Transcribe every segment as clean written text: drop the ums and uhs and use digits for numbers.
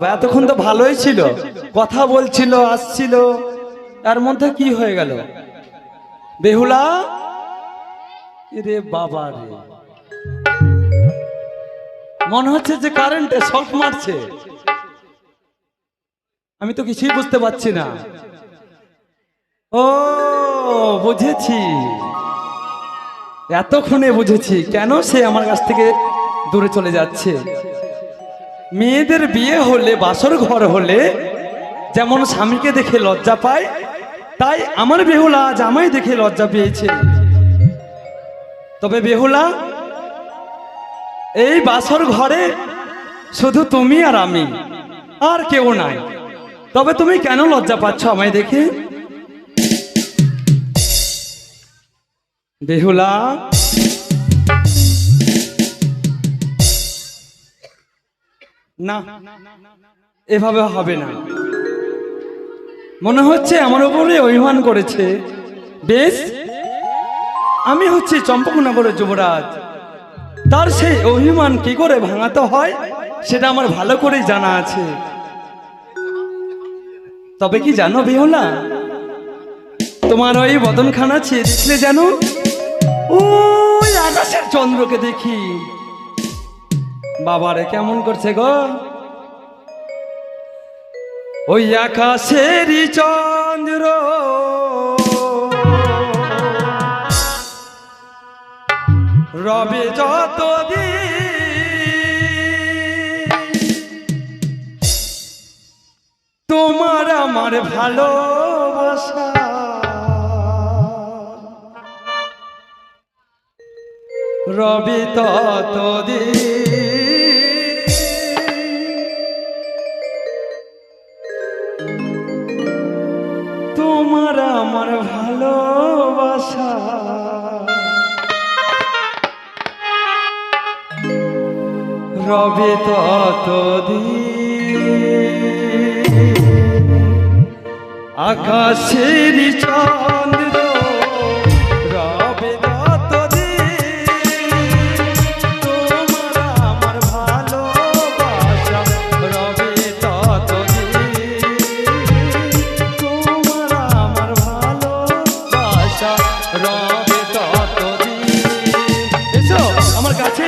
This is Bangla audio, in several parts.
এতক্ষণ তো ভালোই ছিল, কথা বলছিল, আসছিল, তার মধ্যে কি হয়ে গেল? বেহুলা, রে বাবা রে, মনে হচ্ছে যে কারেন্টে শক মারছে। আমি তো কিছুই বুঝতে পারছি না। ও বুঝেছি, এতক্ষণে বুঝেছি কেন সে আমার কাছ থেকে দূরে চলে যাচ্ছে। মেয়েদের বিয়ে হলে, বাসর ঘর হলে যেমন স্বামীকে দেখে লজ্জা পায়, তাই আমার বেহুলা আজ আমায় দেখে লজ্জা পেয়েছে। তবে বেহুলা, এই বাসর ঘরে শুধু তুমি আর আমি, আর কেউ নাই। তবে তুমি কেন লজ্জা পাচ্ছ আমায় দেখে? বেহুলা, না, এভাবে হবে না। মনে হচ্ছে আমার উপরে অভিমান করেছে। বেশ, আমি হচ্ছি চম্পকনগরের যুবরাজ, তার সেই অভিমান কি করে ভাঙাতে হয় সেটা আমার ভালো করেই জানা আছে। তবে কি জানো বেহুলা, তোমার ওই বদনখানা চেয়ে দেখলে জানো, ওই আকাশের চন্দ্রকে দেখি। বাবারে কেমন করছে গো, ওই আকাশেরই চন্দ্র রবে যতদিন, তোমার আমার ভালোবাসা রবে ততদিন। তোমার আমার ভালোবাসা রবে ততদিন। আকাশের চন্দ্র রবে ততদিন, তোমার আমার ভালোবাসা রবে ততদিন, তোমার আমার ভালোবাসা রবে ততদিন। এসো আমার কাছে।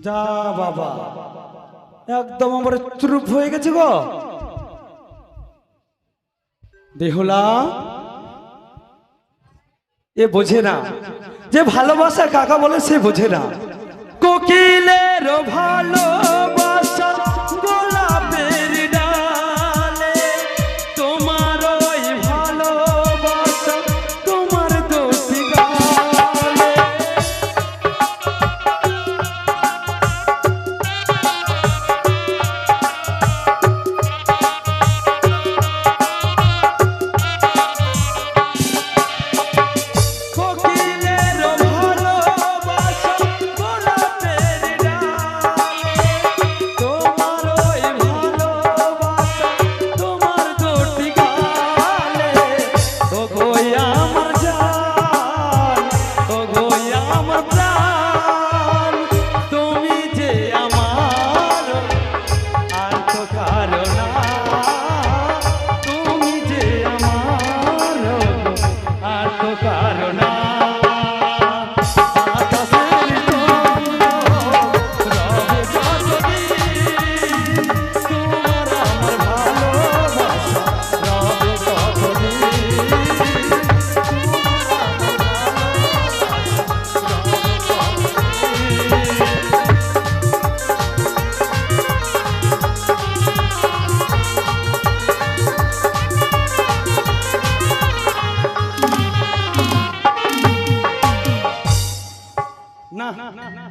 যা বাবা, একদম আমার চুপ হয়ে গেছে গো। বেহুলা, এ বোঝে না যে ভালোবাসা কাকা বলে, সে বোঝে না। কোকিলের ভালোবাসা গোলাপের ডালে, তোমার ওই ভালোবাসা তোমার দোষী গালে।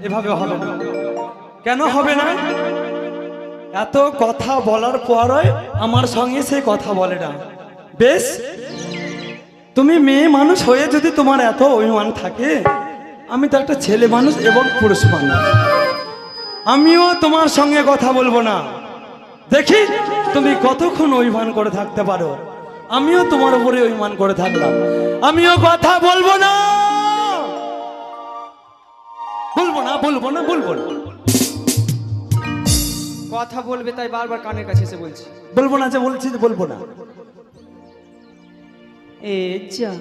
এভাবে হবে না। কেন হবে না? এত কথা বলার পরও আমার সঙ্গে সে কথা বলে না। বেশ, তুমি মেয়ে মানুষ হয়ে যদি তোমার এত অভিমান থাকে, আমি তো একটা ছেলে মানুষ এবং পুরুষ মানুষ, আমিও তোমার সঙ্গে কথা বলবো না। দেখি তুমি কতক্ষণ অভিমান করে থাকতে পারো। আমিও তোমার উপরে অভিমান করে থাকলাম, আমিও কথা বলবো না, বলবো না, বলবো না, বলবো না। কথা বলবে তাই বারবার কানের কাছে এসে বলছি। বলবো না যে বলছি যে বলবো না। এ যা,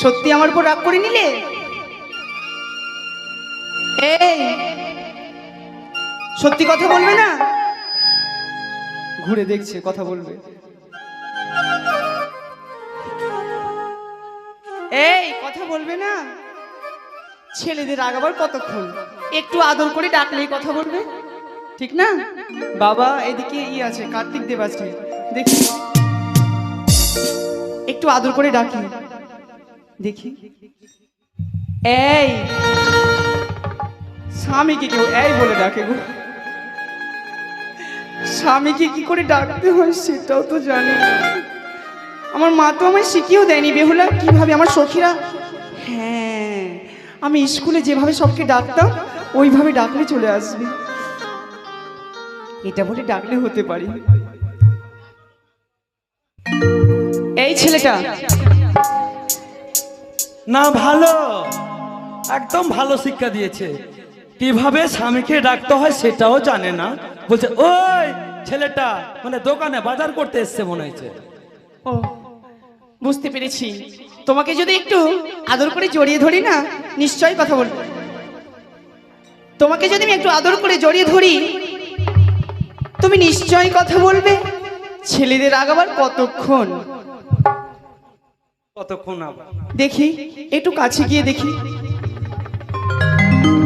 সত্যি আমার উপর রাগ করে নিলে? এই সত্যি কথা বলবে না? ঘুরে দেখছে, কথা বলবে। এই কথা বলবে না? ছেলেদের রাগ আবার কতক্ষণ? একটু আদর করে ডাকলেই কথা বলবে, ঠিক না? বাবা এদিকে আছে, কার্তিক দেব আছে, দেখি একটু আদর করে ডাকি, দেখি। এই স্বামীকে কেউ এই বলে ডাকে গো? স্বামীকে কি করে ডাকতে হয় সেটাও তো জানি না। আমার মা তো আমায় শিখিয়েও দেয়নি বেহুলা কিভাবে আমার সখীরা। হ্যাঁ, আমি স্কুলে যেভাবে সবকে ডাকতাম ওইভাবে ডাকলে চলে আসবে, এটা বলে ডাকলে হতে পারি। এই ছেলেটা না, ভালো, একদম ভালো শিক্ষা দিয়েছে। কিভাবে স্বামীকে ডাকতে হয় সেটাও জানে না। বলছে ওই ছেলেটা মানে দোকানে বাজার করতে এসছে মনে হয়েছে। ও বুঝতে পেরেছি, তোমাকে যদি একটু আদর করে জড়িয়ে ধরি না নিশ্চয়ই কথা বলবে। তোমাকে যদি আমি একটু আদর করে জড়িয়ে ধরি তুমি নিশ্চয়ই কথা বলবে। ছেলেদের রাগ আবার কতক্ষণ? কতক্ষণ আবার? দেখি একটু কাছে গিয়ে দেখি।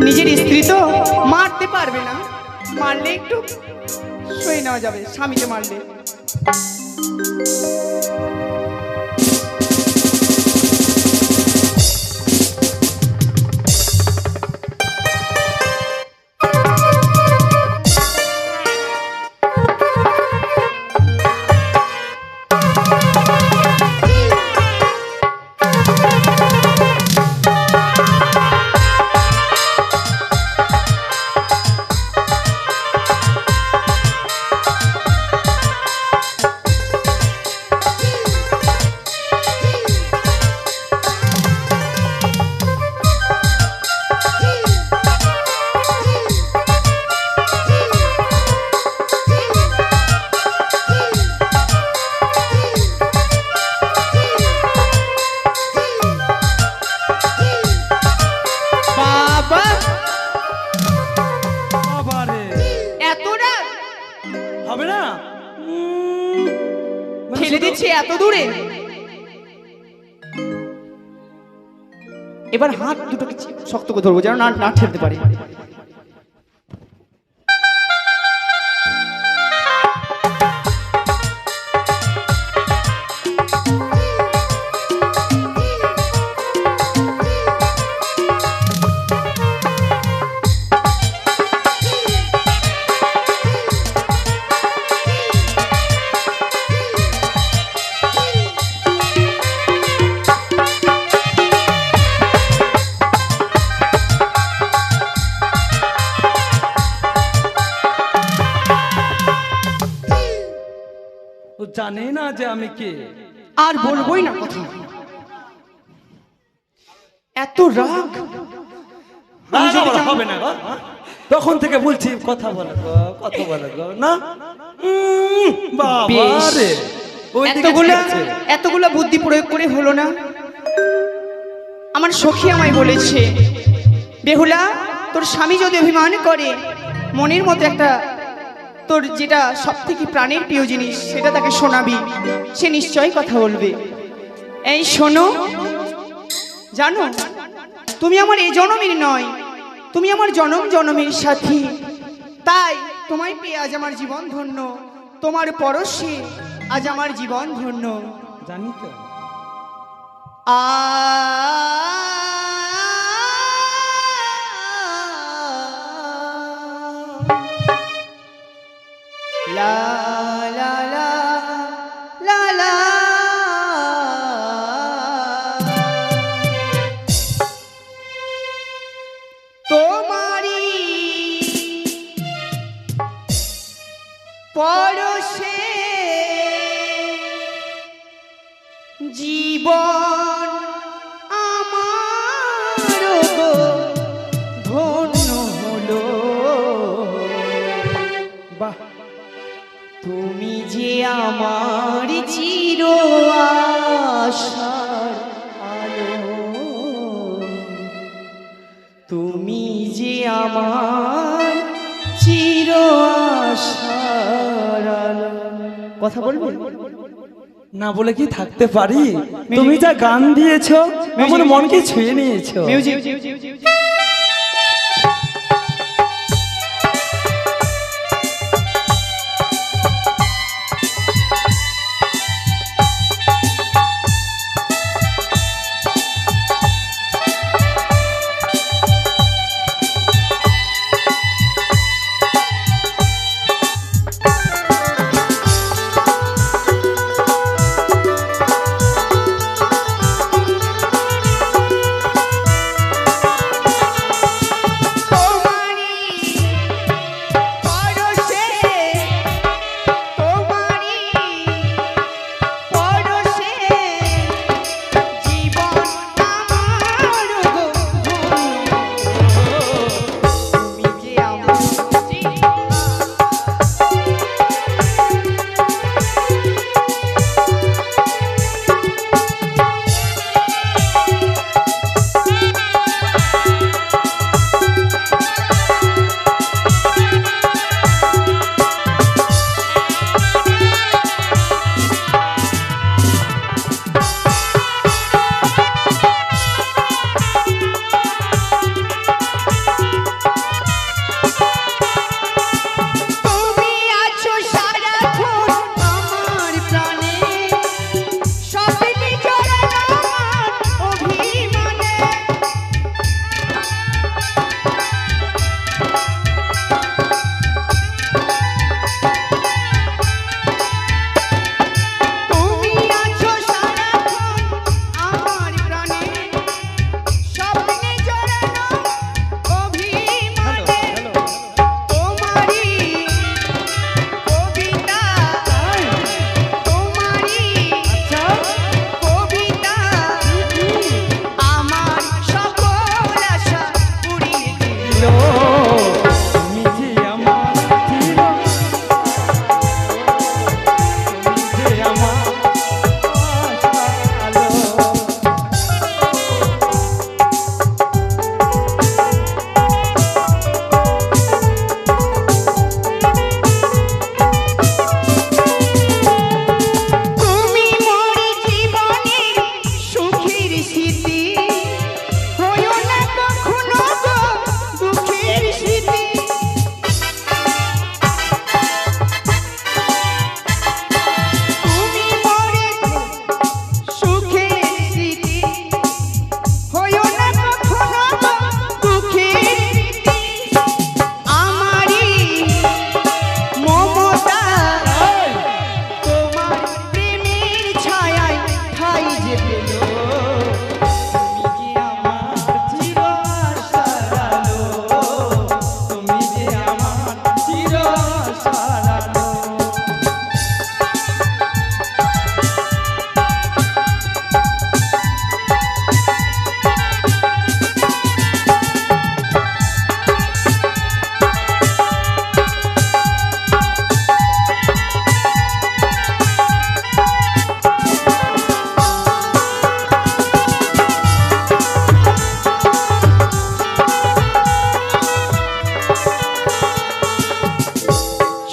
নিজের স্ত্রী তো মারতে পারবে না, মারলে একটু সয়ে নেওয়া যাবে, স্বামীকে মারলে। হবে না, ঠেলে দিচ্ছে এত দূরে। এবার হাত দুটোকে শক্ত করে ধরবো যেন না ঠেলতে পারি। জানে না যে আমি কে। আর বলবোই না কথা, এত রাগ। হবে না, তখন থেকে বলছি কথা বলে গো, কথা বলে গো না। বাবা রে, এতগুলো বুদ্ধি প্রয়োগ করে হলো না। আমার সখী আমায় বলেছে, বেহুলা তোর স্বামী যদি অভিমান করে মনের মতো একটা তোর যেটা সব থেকে প্রাণের প্রিয় জিনিস সেটা তাকে শোনাবি, সে নিশ্চয়ই কথা বলবে। এই শোনো, জানো তুমি আমার এই জনমের নয়, তুমি আমার জনম জনমের সাথী। তাই তোমায় পেয়ে আজ আমার জীবন ধন্য, তোমার পরশে আজ আমার জীবন ধন্য। জানি তো জীবন আমার গো ধন্য হলো, বাহ, তুমি যে আমার চির আশার আলো, তুমি যে আমার চির আশার আলো। কথা বলবো না বলে কি থাকতে পারি? তুমি যা গান দিয়েছো আমার মনকে ছুঁয়ে নিয়েছো। মিউজিক।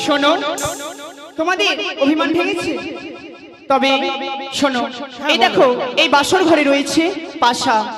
শোনো, তোমাদের অভিমান ভেঙেছে? তবে শোনো, এই দেখো, এই বাসর ঘরে রয়েছে পাশা।